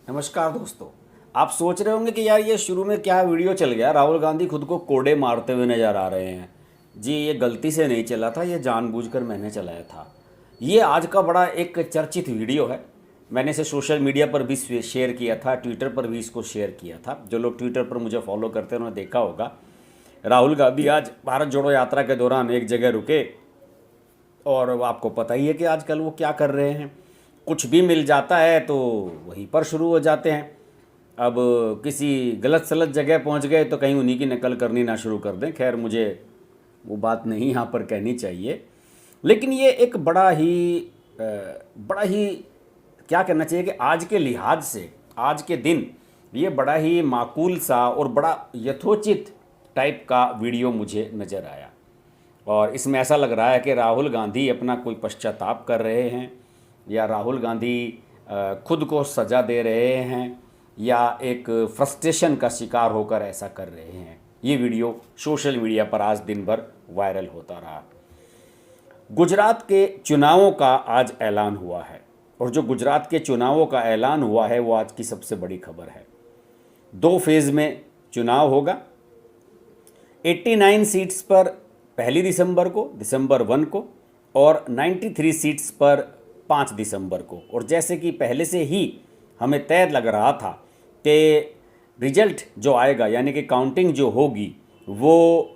नमस्कार दोस्तों। आप सोच रहे होंगे कि यार ये शुरू में क्या वीडियो चल गया, राहुल गांधी खुद को कोड़े मारते हुए नजर आ रहे हैं। जी ये गलती से नहीं चला था, ये जानबूझकर मैंने चलाया था। ये आज का बड़ा एक चर्चित वीडियो है। मैंने इसे सोशल मीडिया पर भी शेयर किया था, ट्विटर पर भी इसको शेयर किया था। जो लोग ट्विटर पर मुझे फॉलो करते हैं उन्होंने देखा होगा। राहुल गांधी आज भारत जोड़ो यात्रा के दौरान एक जगह रुके और आपको पता ही है कि आजकल वो क्या कर रहे हैं। कुछ भी मिल जाता है तो वहीं पर शुरू हो जाते हैं। अब किसी गलत सलत जगह पहुंच गए तो कहीं उन्हीं की नकल करनी ना शुरू कर दें। खैर मुझे वो बात नहीं यहाँ पर कहनी चाहिए, लेकिन ये एक बड़ा ही क्या कहना चाहिए कि आज के लिहाज से आज के दिन ये बड़ा ही माकूल सा और बड़ा यथोचित टाइप का वीडियो मुझे नज़र आया। और इसमें ऐसा लग रहा है कि राहुल गांधी अपना कोई पश्चाताप कर रहे हैं, या राहुल गांधी खुद को सज़ा दे रहे हैं, या एक फ्रस्ट्रेशन का शिकार होकर ऐसा कर रहे हैं। ये वीडियो सोशल मीडिया पर आज दिन भर वायरल होता रहा। गुजरात के चुनावों का आज ऐलान हुआ है, और जो गुजरात के चुनावों का ऐलान हुआ है वो आज की सबसे बड़ी खबर है। 2 फेज़ में चुनाव होगा। 89 सीट्स पर 1 दिसंबर को, दिसंबर 1 को, और 93 सीट्स पर 5 दिसंबर को। और जैसे कि पहले से ही हमें तय लग रहा था कि रिजल्ट जो आएगा यानी कि काउंटिंग जो होगी वो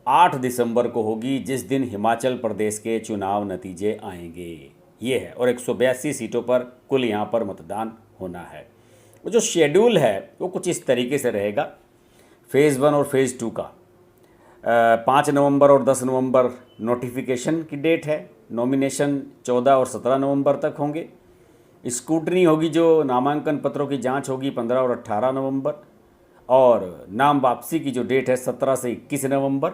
8 दिसंबर को होगी, जिस दिन हिमाचल प्रदेश के चुनाव नतीजे आएंगे। ये है, और 182 सीटों पर कुल यहाँ पर मतदान होना है। वो जो शेड्यूल है वो कुछ इस तरीके से रहेगा। फेज़ 1 और फेज़ 2 का 5 नवंबर और 10 नवंबर नोटिफिकेशन की डेट है। नॉमिनेशन 14 और 17 नवंबर तक होंगे। स्क्रूटनी होगी, जो नामांकन पत्रों की जांच होगी 15 और 18 नवंबर। और नाम वापसी की जो डेट है 17 से 21 नवंबर।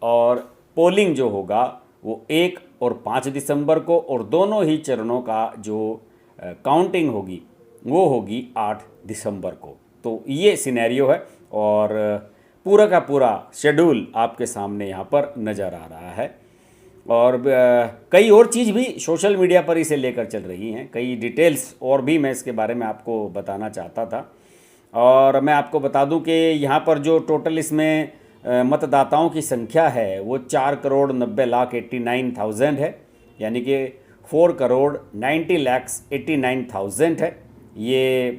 और पोलिंग जो होगा वो 1 और 5 दिसंबर को, और दोनों ही चरणों का जो काउंटिंग होगी वो होगी 8 दिसंबर को। तो ये सिनेरियो है, और पूरा का पूरा शेड्यूल आपके सामने यहाँ पर नज़र आ रहा है। और कई और चीज़ भी सोशल मीडिया पर इसे लेकर चल रही हैं, कई डिटेल्स और भी मैं इसके बारे में आपको बताना चाहता था। और मैं आपको बता दूं कि यहाँ पर जो टोटल इसमें मतदाताओं की संख्या है वो 4,90,89,000 है, यानी कि 4,90,89,000 है। ये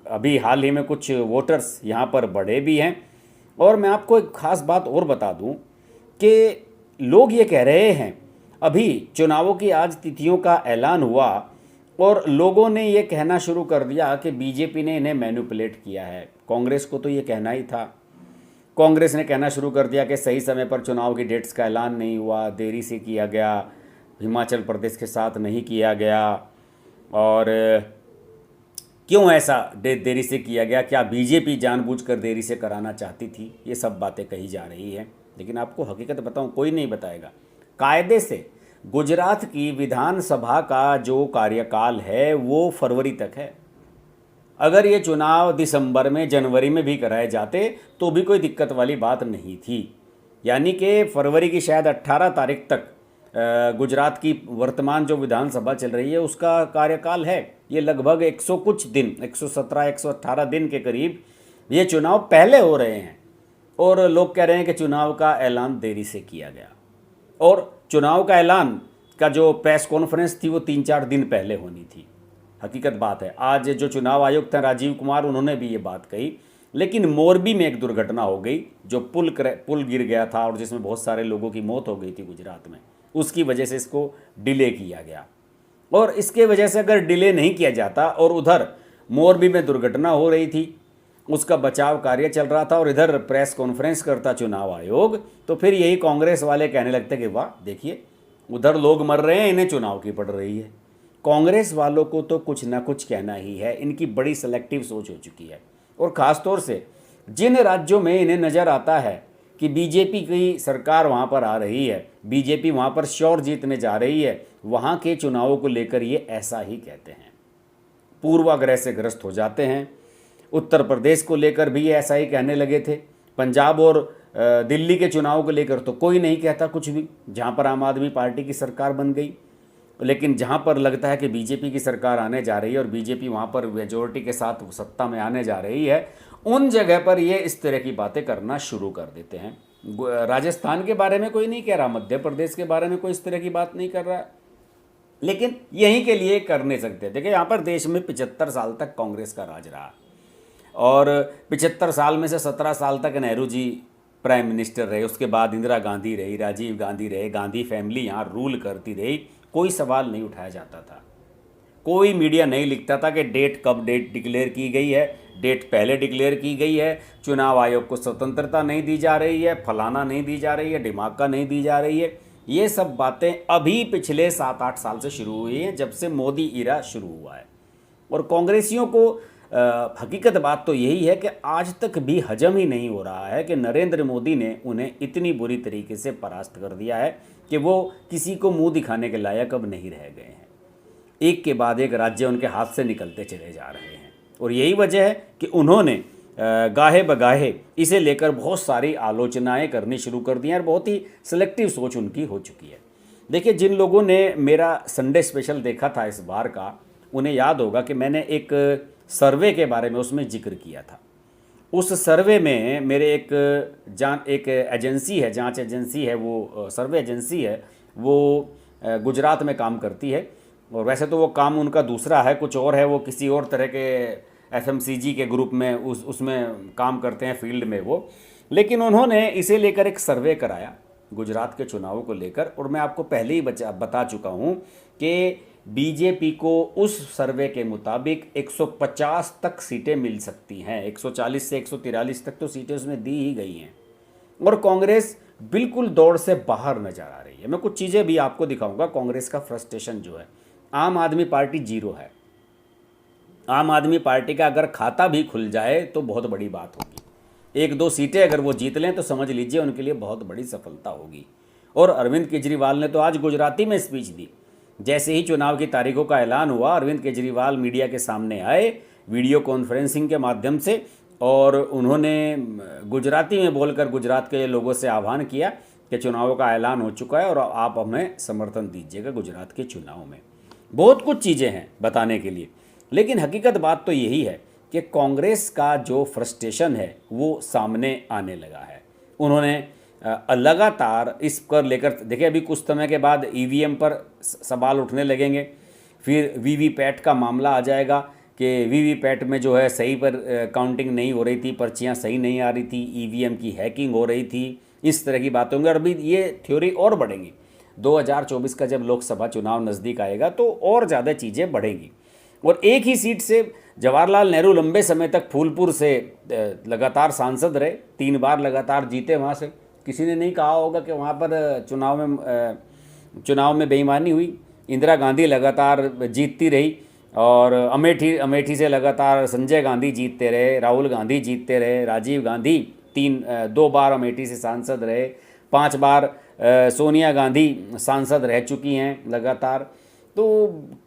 अभी हाल ही में कुछ वोटर्स यहाँ पर बढ़े भी हैं। और मैं आपको एक ख़ास बात और बता दूं कि लोग ये कह रहे हैं, अभी चुनावों की आज तिथियों का ऐलान हुआ और लोगों ने ये कहना शुरू कर दिया कि बीजेपी ने इन्हें मैनिपुलेट किया है। कांग्रेस को तो ये कहना ही था। कांग्रेस ने कहना शुरू कर दिया कि सही समय पर चुनाव की डेट्स का ऐलान नहीं हुआ, देरी से किया गया, हिमाचल प्रदेश के साथ नहीं किया गया। और क्यों ऐसा देरी से किया गया, क्या बीजेपी जानबूझकर देरी से कराना चाहती थी, ये सब बातें कही जा रही हैं। लेकिन आपको हकीकत बताऊं, कोई नहीं बताएगा। कायदे से गुजरात की विधानसभा का जो कार्यकाल है वो फरवरी तक है। अगर ये चुनाव दिसंबर में, जनवरी में भी कराए जाते तो भी कोई दिक्कत वाली बात नहीं थी। यानी कि फरवरी की शायद 18 तारीख तक गुजरात की वर्तमान जो विधानसभा चल रही है उसका कार्यकाल है। ये लगभग 100 कुछ दिन, 117 118 दिन के करीब ये चुनाव पहले हो रहे हैं। और लोग कह रहे हैं कि चुनाव का ऐलान देरी से किया गया। और चुनाव का ऐलान का जो प्रेस कॉन्फ्रेंस थी वो 3-4 दिन पहले होनी थी। हकीकत बात है, आज जो चुनाव आयुक्त हैं राजीव कुमार, उन्होंने भी ये बात कही। लेकिन मोरबी में एक दुर्घटना हो गई, जो पुल गिर गया था और जिसमें बहुत सारे लोगों की मौत हो गई थी गुजरात में। उसकी वजह से इसको डिले किया गया। और इसके वजह से अगर डिले नहीं किया जाता और उधर मोरबी में दुर्घटना हो रही थी, उसका बचाव कार्य चल रहा था, और इधर प्रेस कॉन्फ्रेंस करता चुनाव आयोग, तो फिर यही कांग्रेस वाले कहने लगते कि वाह देखिए, उधर लोग मर रहे हैं, इन्हें चुनाव की पड़ रही है। कांग्रेस वालों को तो कुछ ना कुछ कहना ही है। इनकी बड़ी सेलेक्टिव सोच हो चुकी है। और ख़ास तौर से जिन राज्यों में इन्हें नज़र आता है कि बीजेपी की सरकार वहाँ पर आ रही है, बीजेपी वहाँ पर श्योर जीतने जा रही है, वहाँ के चुनावों को लेकर ये ऐसा ही कहते हैं, पूर्वाग्रह से ग्रस्त हो जाते हैं। उत्तर प्रदेश को लेकर भी ये ऐसा ही कहने लगे थे। पंजाब और दिल्ली के चुनाव को लेकर तो कोई नहीं कहता कुछ भी, जहाँ पर आम आदमी पार्टी की सरकार बन गई। लेकिन जहाँ पर लगता है कि बीजेपी की सरकार आने जा रही है और बीजेपी वहाँ पर मेजोरिटी के साथ सत्ता में आने जा रही है, उन जगह पर ये इस तरह की बातें करना शुरू कर देते हैं। राजस्थान के बारे में कोई नहीं कह रहा, मध्य प्रदेश के बारे में कोई इस तरह की बात नहीं कर रहा है, लेकिन यहीं के लिए कर नहीं सकते। देखिए, यहाँ पर देश में 75 साल तक कांग्रेस का राज रहा और 75 साल में से 17 साल तक नेहरू जी प्राइम मिनिस्टर रहे, उसके बाद इंदिरा गांधी रही, राजीव गांधी रहे, गांधी फैमिली यहाँ रूल करती रही। कोई सवाल नहीं उठाया जाता था, कोई मीडिया नहीं लिखता था कि कब डेट डिक्लेयर की गई है, डेट पहले डिक्लेयर की गई है, चुनाव आयोग को स्वतंत्रता नहीं दी जा रही है, फलाना नहीं दी जा रही है, दिमागा नहीं दी जा रही है। ये सब बातें अभी पिछले 7-8 साल से शुरू हुई हैं, जब से मोदी इरा शुरू हुआ है। और कांग्रेसियों को हकीकत बात तो यही है कि आज तक भी हजम ही नहीं हो रहा है कि नरेंद्र मोदी ने उन्हें इतनी बुरी तरीके से परास्त कर दिया है कि वो किसी को मुंह दिखाने के लायक अब नहीं रह गए हैं। एक के बाद एक राज्य उनके हाथ से निकलते चले जा रहे हैं और यही वजह है कि उन्होंने गाहे बगाहे इसे लेकर बहुत सारी आलोचनाएं करनी शुरू कर दी हैं और बहुत ही सिलेक्टिव सोच उनकी हो चुकी है। देखिए, जिन लोगों ने मेरा संडे स्पेशल देखा था इस बार का, उन्हें याद होगा कि मैंने एक सर्वे के बारे में उसमें जिक्र किया था। उस सर्वे में मेरे एक एजेंसी है, जांच एजेंसी है, वो सर्वे एजेंसी है, वो गुजरात में काम करती है और वैसे तो वो काम उनका दूसरा है, कुछ और है, वो किसी और तरह के एफएमसीजी के ग्रुप में उसमें काम करते हैं फील्ड में वो। लेकिन उन्होंने इसे लेकर एक सर्वे कराया गुजरात के चुनावों को लेकर, और मैं आपको पहले ही बता चुका हूँ कि बीजेपी को उस सर्वे के मुताबिक 150 तक सीटें मिल सकती हैं, 140 से 143 तक तो सीटें उसमें दी ही गई हैं और कांग्रेस बिल्कुल दौड़ से बाहर नजर आ रही है। मैं कुछ चीज़ें भी आपको दिखाऊंगा, कांग्रेस का फ्रस्ट्रेशन जो है। आम आदमी पार्टी 0 है। आम आदमी पार्टी का अगर खाता भी खुल जाए तो बहुत बड़ी बात होगी। 1-2 सीटें अगर वो जीत लें तो समझ लीजिए उनके लिए बहुत बड़ी सफलता होगी। और अरविंद केजरीवाल ने तो आज गुजराती में स्पीच दी। जैसे ही चुनाव की तारीखों का ऐलान हुआ, अरविंद केजरीवाल मीडिया के सामने आए वीडियो कॉन्फ्रेंसिंग के माध्यम से और उन्होंने गुजराती में बोलकर गुजरात के लोगों से आह्वान किया कि चुनावों का ऐलान हो चुका है और आप हमें समर्थन दीजिएगा गुजरात के चुनाव में। बहुत कुछ चीज़ें हैं बताने के लिए, लेकिन हकीकत बात तो यही है कि कांग्रेस का जो फ्रस्ट्रेशन है वो सामने आने लगा है। उन्होंने लगातार इस पर लेकर, देखिए अभी कुछ समय के बाद ईवीएम पर सवाल उठने लगेंगे, फिर वीवीपैट का मामला आ जाएगा कि वीवीपैट में जो है सही पर काउंटिंग नहीं हो रही थी, पर्चियां सही नहीं आ रही थी, ईवीएम की हैकिंग हो रही थी, इस तरह की बातें होंगी और अभी ये थ्योरी और बढ़ेंगी। 2024 का जब लोकसभा चुनाव नज़दीक आएगा तो और ज़्यादा चीज़ें बढ़ेंगी। और एक ही सीट से जवाहरलाल नेहरू लंबे समय तक फूलपुर से लगातार सांसद रहे, 3 बार लगातार जीते वहाँ से। किसी ने नहीं कहा होगा कि वहाँ पर चुनाव में बेईमानी हुई। इंदिरा गांधी लगातार जीतती रही और अमेठी से लगातार संजय गांधी जीतते रहे, राहुल गांधी जीतते रहे, राजीव गांधी 2 बार अमेठी से सांसद रहे, 5 बार सोनिया गांधी सांसद रह चुकी हैं लगातार। तो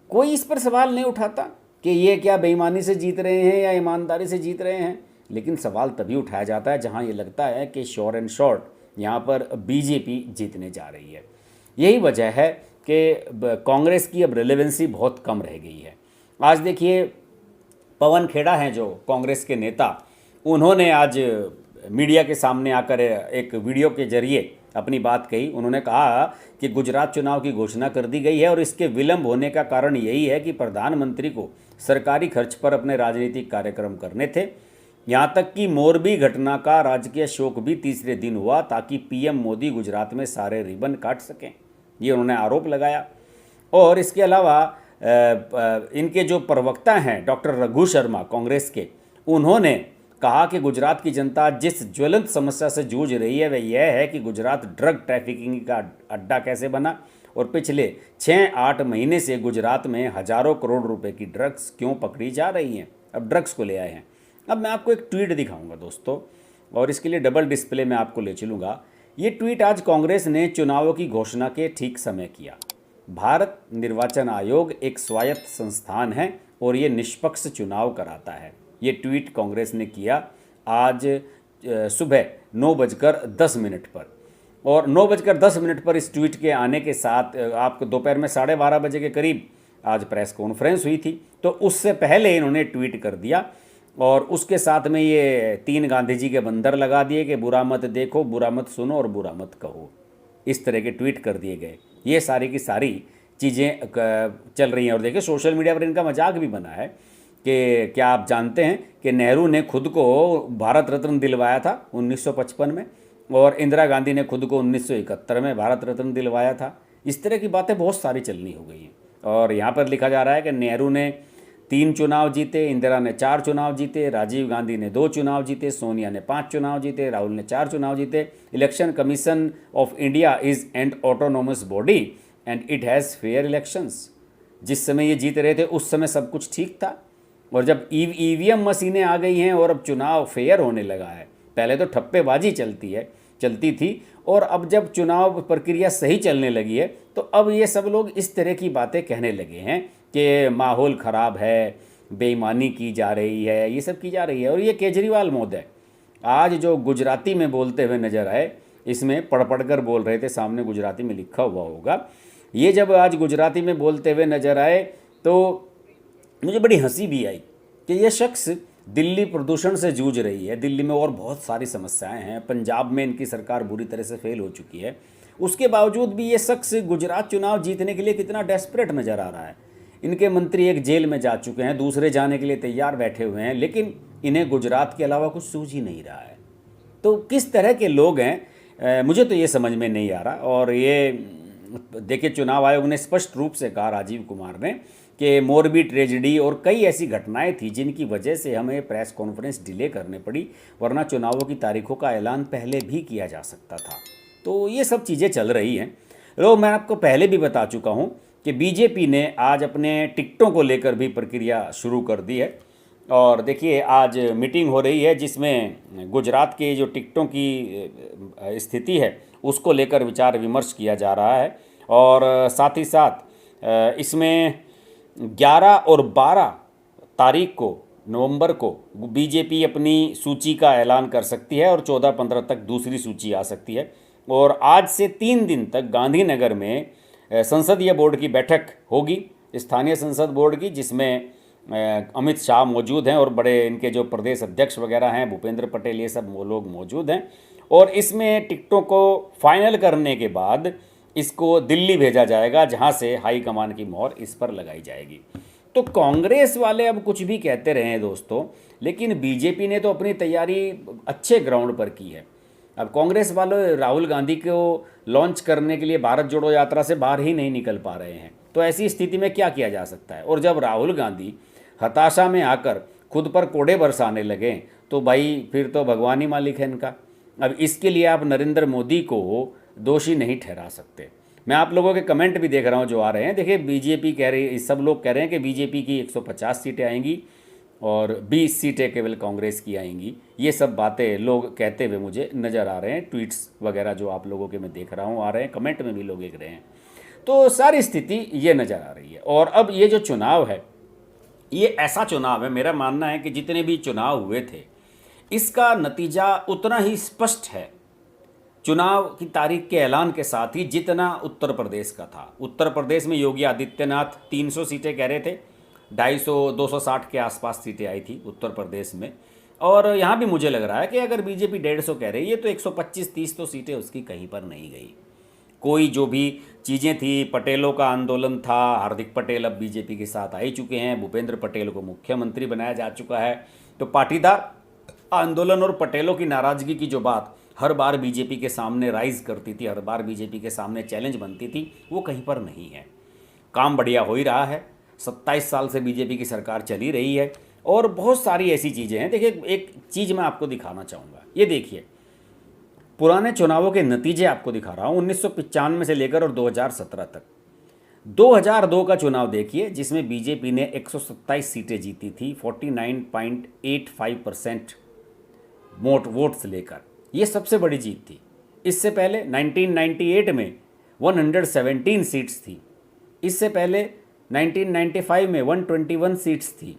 कोई इस पर सवाल नहीं उठाता कि ये क्या बेईमानी से जीत रहे हैं या ईमानदारी से जीत रहे हैं। लेकिन सवाल तभी उठाया जाता है जहां ये लगता है कि श्योर एंड शॉर्ट यहाँ पर बीजेपी जीतने जा रही है। यही वजह है कि कांग्रेस की अब रिलेवेंसी बहुत कम रह गई है। आज देखिए, पवन खेड़ा हैं जो कांग्रेस के नेता, उन्होंने आज मीडिया के सामने आकर एक वीडियो के जरिए अपनी बात कही। उन्होंने कहा कि गुजरात चुनाव की घोषणा कर दी गई है और इसके विलंब होने का कारण यही है कि प्रधानमंत्री को सरकारी खर्च पर अपने राजनीतिक कार्यक्रम करने थे। यहाँ तक कि मोरबी घटना का राजकीय शोक भी तीसरे दिन हुआ ताकि पीएम मोदी गुजरात में सारे रिबन काट सकें, ये उन्होंने आरोप लगाया। और इसके अलावा इनके जो प्रवक्ता हैं डॉक्टर रघु शर्मा कांग्रेस के, उन्होंने कहा कि गुजरात की जनता जिस ज्वलंत समस्या से जूझ रही है वह यह है कि गुजरात ड्रग ट्रैफिकिंग का अड्डा कैसे बना और पिछले 6-8 महीने से गुजरात में हजारों करोड़ रुपए की ड्रग्स क्यों पकड़ी जा रही हैं। अब ड्रग्स को ले आए हैं। अब मैं आपको एक ट्वीट दिखाऊंगा दोस्तों, और इसके लिए डबल डिस्प्ले में आपको ले चलूँगा। ये ट्वीट आज कांग्रेस ने चुनावों की घोषणा के ठीक समय किया। भारत निर्वाचन आयोग एक स्वायत्त संस्थान है और ये निष्पक्ष चुनाव कराता है। ये ट्वीट कांग्रेस ने किया आज सुबह 9:10 पर। और 9:10 पर इस ट्वीट के आने के साथ आपको दोपहर में 12:30 के करीब आज प्रेस कॉन्फ्रेंस हुई थी, तो उससे पहले इन्होंने ट्वीट कर दिया और उसके साथ में ये 3 गांधी जी के बंदर लगा दिए कि बुरा मत देखो, बुरा मत सुनो और बुरा मत कहो। इस तरह के ट्वीट कर दिए गए। ये सारी की सारी चीज़ें चल रही हैं। और देखिए सोशल मीडिया पर इनका मजाक भी बना है कि क्या आप जानते हैं कि नेहरू ने खुद को भारत रत्न दिलवाया था 1955 में, और इंदिरा गांधी ने खुद को 1971 में भारत रत्न दिलवाया था। इस तरह की बातें बहुत सारी चलनी हो गई हैं। और यहाँ पर लिखा जा रहा है कि नेहरू ने 3 चुनाव जीते, इंदिरा ने 4 चुनाव जीते, राजीव गांधी ने 2 चुनाव जीते, सोनिया ने 5 चुनाव जीते, राहुल ने 4 चुनाव जीते। Election commission of India is an autonomous body and it has fair elections. जिस समय ये जीत रहे थे उस समय सब कुछ ठीक था, और जब ईवीएम मशीनें आ गई हैं और अब चुनाव फेयर होने लगा है, पहले तो ठप्पेबाजी चलती थी, और अब जब चुनाव प्रक्रिया सही चलने लगी है तो अब ये सब लोग इस तरह की बातें कहने लगे हैं कि माहौल ख़राब है, बेईमानी की जा रही है, ये सब की जा रही है। और ये केजरीवाल महोदय आज जो गुजराती में बोलते हुए नज़र आए, इसमें पढ़ कर बोल रहे थे, सामने गुजराती में लिखा हुआ होगा, ये जब आज गुजराती में बोलते हुए नज़र आए तो मुझे बड़ी हंसी भी आई कि ये शख्स दिल्ली प्रदूषण से जूझ रही है, दिल्ली में और बहुत सारी समस्याएं हैं, पंजाब में इनकी सरकार बुरी तरह से फेल हो चुकी है, उसके बावजूद भी ये शख्स गुजरात चुनाव जीतने के लिए कितना डेस्परेट नज़र आ रहा है। इनके मंत्री एक जेल में जा चुके हैं, दूसरे जाने के लिए तैयार बैठे हुए हैं, लेकिन इन्हें गुजरात के अलावा कुछ सूझ ही नहीं रहा है। तो किस तरह के लोग हैं, मुझे तो ये समझ में नहीं आ रहा। और ये देखिए चुनाव आयोग ने स्पष्ट रूप से कहा, राजीव कुमार ने, कि मोरबी ट्रेजिडी और कई ऐसी घटनाएं थी जिनकी वजह से हमें प्रेस कॉन्फ्रेंस डिले करने पड़ी, वरना चुनावों की तारीखों का ऐलान पहले भी किया जा सकता था। तो ये सब चीज़ें चल रही हैं। लोग, मैं आपको पहले भी बता चुका हूँ कि बीजेपी ने आज अपने टिकटों को लेकर भी प्रक्रिया शुरू कर दी है। और देखिए आज मीटिंग हो रही है जिसमें गुजरात के जो टिकटों की स्थिति है उसको लेकर विचार विमर्श किया जा रहा है। और साथ ही साथ इसमें 11 और 12 तारीख को, नवंबर को, बीजेपी अपनी सूची का ऐलान कर सकती है और 14-15 तक दूसरी सूची आ सकती है। और आज से 3 दिन तक गांधीनगर में संसदीय बोर्ड की बैठक होगी, स्थानीय संसद बोर्ड की, जिसमें अमित शाह मौजूद हैं और बड़े इनके जो प्रदेश अध्यक्ष वगैरह हैं, भूपेंद्र पटेल, ये सब लोग मौजूद हैं। और इसमें टिकटों को फाइनल करने के बाद इसको दिल्ली भेजा जाएगा, जहां से हाई कमान की मोहर इस पर लगाई जाएगी। तो कांग्रेस वाले अब कुछ भी कहते रहे हैं दोस्तों, लेकिन बीजेपी ने तो अपनी तैयारी अच्छे ग्राउंड पर की है। अब कांग्रेस वाले राहुल गांधी को लॉन्च करने के लिए भारत जोड़ो यात्रा से बाहर ही नहीं निकल पा रहे हैं। तो ऐसी स्थिति में क्या किया जा सकता है? और जब राहुल गांधी हताशा में आकर खुद पर कोड़े बरसाने लगे तो भाई फिर तो भगवान ही मालिक है इनका। अब इसके लिए आप नरेंद्र मोदी को दोषी नहीं ठहरा सकते। मैं आप लोगों के कमेंट भी देख रहा हूँ जो आ रहे हैं। देखिए बीजेपी कह रही, सब लोग कह रहे हैं कि बीजेपी की 150 सीटें आएंगी और 20 सीटें केवल कांग्रेस की आएंगी। ये सब बातें लोग कहते हुए मुझे नज़र आ रहे हैं, ट्वीट्स वगैरह जो आप लोगों के मैं देख रहा हूँ आ रहे हैं, कमेंट में भी लोग देख रहे हैं। तो सारी स्थिति ये नज़र आ रही है। और अब ये जो चुनाव है, ये ऐसा चुनाव है, मेरा मानना है कि जितने भी चुनाव हुए थे इसका नतीजा उतना ही स्पष्ट है चुनाव की तारीख के ऐलान के साथ ही जितना उत्तर प्रदेश का था। उत्तर प्रदेश में योगी आदित्यनाथ 300 सीटें कह रहे थे, 250-260 के आसपास सीटें आई थी उत्तर प्रदेश में। और यहाँ भी मुझे लग रहा है कि अगर बीजेपी 150 कह रही है तो 125-30 तो सीटें उसकी कहीं पर नहीं गई। कोई जो भी चीज़ें थी, पटेलों का आंदोलन था, हार्दिक पटेल अब बीजेपी के साथ आ ही चुके हैं, भूपेंद्र पटेल को मुख्यमंत्री बनाया जा चुका है। तो पाटीदार आंदोलन और पटेलों की नाराज़गी की जो बात हर बार बीजेपी के सामने राइज करती थी, हर बार बीजेपी के सामने चैलेंज बनती थी, वो कहीं पर नहीं है। काम बढ़िया हो ही रहा है। 27 साल से बीजेपी की सरकार चली रही है और बहुत सारी ऐसी चीज़ें हैं। देखिए एक चीज़ मैं आपको दिखाना चाहूँगा, ये देखिए पुराने चुनावों के नतीजे आपको दिखा रहा हूँ 1995 से लेकर और 2017 तक। 2002 का चुनाव देखिए जिसमें बीजेपी ने 127 सीटें जीती थी, 49.85% वोट्स लेकर, ये सबसे बड़ी जीत थी। इससे पहले 1998 में 117 सीट्स थी, इससे पहले 1995 में 121 सीट्स थी।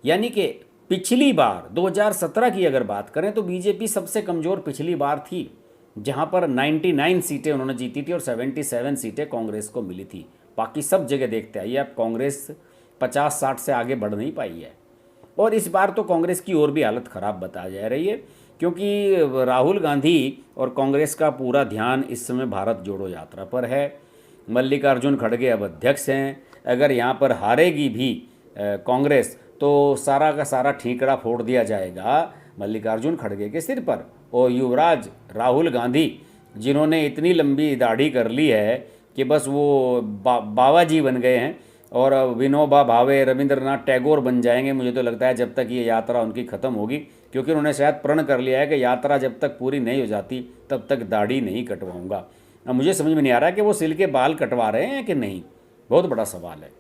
यानी कि पिछली बार 2017 की अगर बात करें तो बीजेपी सबसे कमज़ोर पिछली बार थी। जहाँ पर 99 सीटें उन्होंने जीती थी और 77 सीटें कांग्रेस को मिली थी। बाकी सब जगह देखते आइए आप, कांग्रेस 50-60 से आगे बढ़ नहीं पाई है। और इस बार तो कांग्रेस की और भी हालत ख़राब बताई जा रही है, क्योंकि राहुल गांधी और कांग्रेस का पूरा ध्यान इस समय भारत जोड़ो यात्रा पर है। मल्लिकार्जुन खड़गे अब अध्यक्ष हैं। अगर यहाँ पर हारेगी भी कांग्रेस तो सारा का सारा ठीकरा फोड़ दिया जाएगा मल्लिकार्जुन खड़गे के सिर पर। और युवराज राहुल गांधी, जिन्होंने इतनी लंबी दाढ़ी कर ली है कि बस वो बाबा जी बन गए हैं और विनोबा भावे, रविंद्रनाथ टैगोर बन जाएंगे, मुझे तो लगता है जब तक ये यात्रा उनकी ख़त्म होगी, क्योंकि उन्होंने शायद प्रण कर लिया है कि यात्रा जब तक पूरी नहीं हो जाती तब तक दाढ़ी नहीं कटवाऊंगा। अब मुझे समझ में नहीं आ रहा कि वो सिल के बाल कटवा रहे हैं कि नहीं, बहुत बड़ा सवाल है।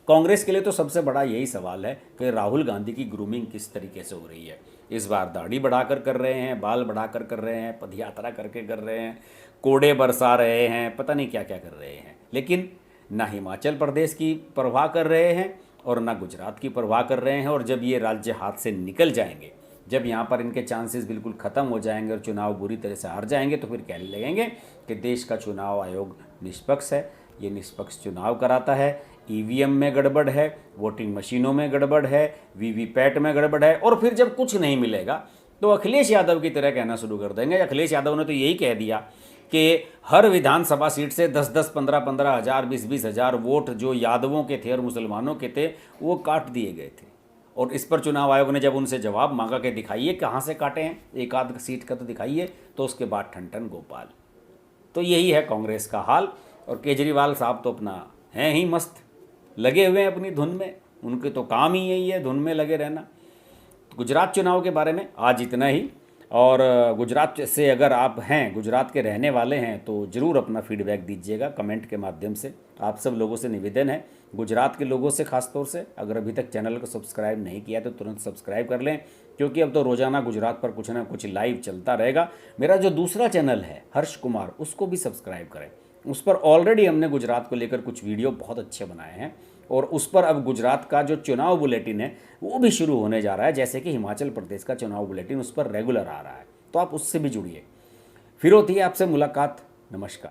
कांग्रेस के लिए तो सबसे बड़ा यही सवाल है कि राहुल गांधी की ग्रूमिंग किस तरीके से हो रही है। इस बार दाढ़ी बढ़ाकर कर रहे हैं, बाल बढ़ाकर कर रहे हैं, पदयात्रा करके कर रहे हैं, कोड़े बरसा रहे हैं, पता नहीं क्या क्या कर रहे हैं, लेकिन ना हिमाचल प्रदेश की परवाह कर रहे हैं और ना गुजरात की परवाह कर रहे हैं। और जब ये राज्य हाथ से निकल जाएंगे, जब यहाँ पर इनके चांसेस बिल्कुल ख़त्म हो जाएंगे और चुनाव बुरी तरह से हार जाएंगे, तो फिर कहने लगेंगे कि देश का चुनाव आयोग निष्पक्ष है, ये निष्पक्ष चुनाव कराता है, ईवीएम में गड़बड़ है, वोटिंग मशीनों में गड़बड़ है, वीवीपैट में गड़बड़ है। और फिर जब कुछ नहीं मिलेगा तो अखिलेश यादव की तरह कहना शुरू कर देंगे। अखिलेश यादव ने तो यही कह दिया कि हर विधानसभा सीट से 10-10, 15-15 हज़ार, 20-20 हज़ार वोट जो यादवों के थे और मुसलमानों के थे वो काट दिए गए थे। और इस पर चुनाव आयोग ने जब उनसे जवाब मांगा कि दिखाइए कहाँ से काटे हैं, एक आध सीट का तो दिखाइए, तो उसके बाद ठन गोपाल। तो यही है कांग्रेस का हाल। और केजरीवाल साहब तो अपना हैं ही मस्त, लगे हुए हैं अपनी धुन में, उनके तो काम ही यही है धुन में लगे रहना। गुजरात चुनाव के बारे में आज इतना ही। और गुजरात से अगर आप हैं, गुजरात के रहने वाले हैं, तो ज़रूर अपना फीडबैक दीजिएगा कमेंट के माध्यम से। आप सब लोगों से निवेदन है, गुजरात के लोगों से खासतौर से, अगर अभी तक चैनल को सब्सक्राइब नहीं किया तो तुरंत सब्सक्राइब कर लें, क्योंकि अब तो रोज़ाना गुजरात पर कुछ ना कुछ लाइव चलता रहेगा। मेरा जो दूसरा चैनल है हर्ष कुमार, उसको भी सब्सक्राइब करें। उस पर ऑलरेडी हमने गुजरात को लेकर कुछ वीडियो बहुत अच्छे बनाए हैं, और उस पर अब गुजरात का जो चुनाव बुलेटिन है वो भी शुरू होने जा रहा है, जैसे कि हिमाचल प्रदेश का चुनाव बुलेटिन उस पर रेगुलर आ रहा है, तो आप उससे भी जुड़िए। फिर होती है आपसे मुलाकात। नमस्कार।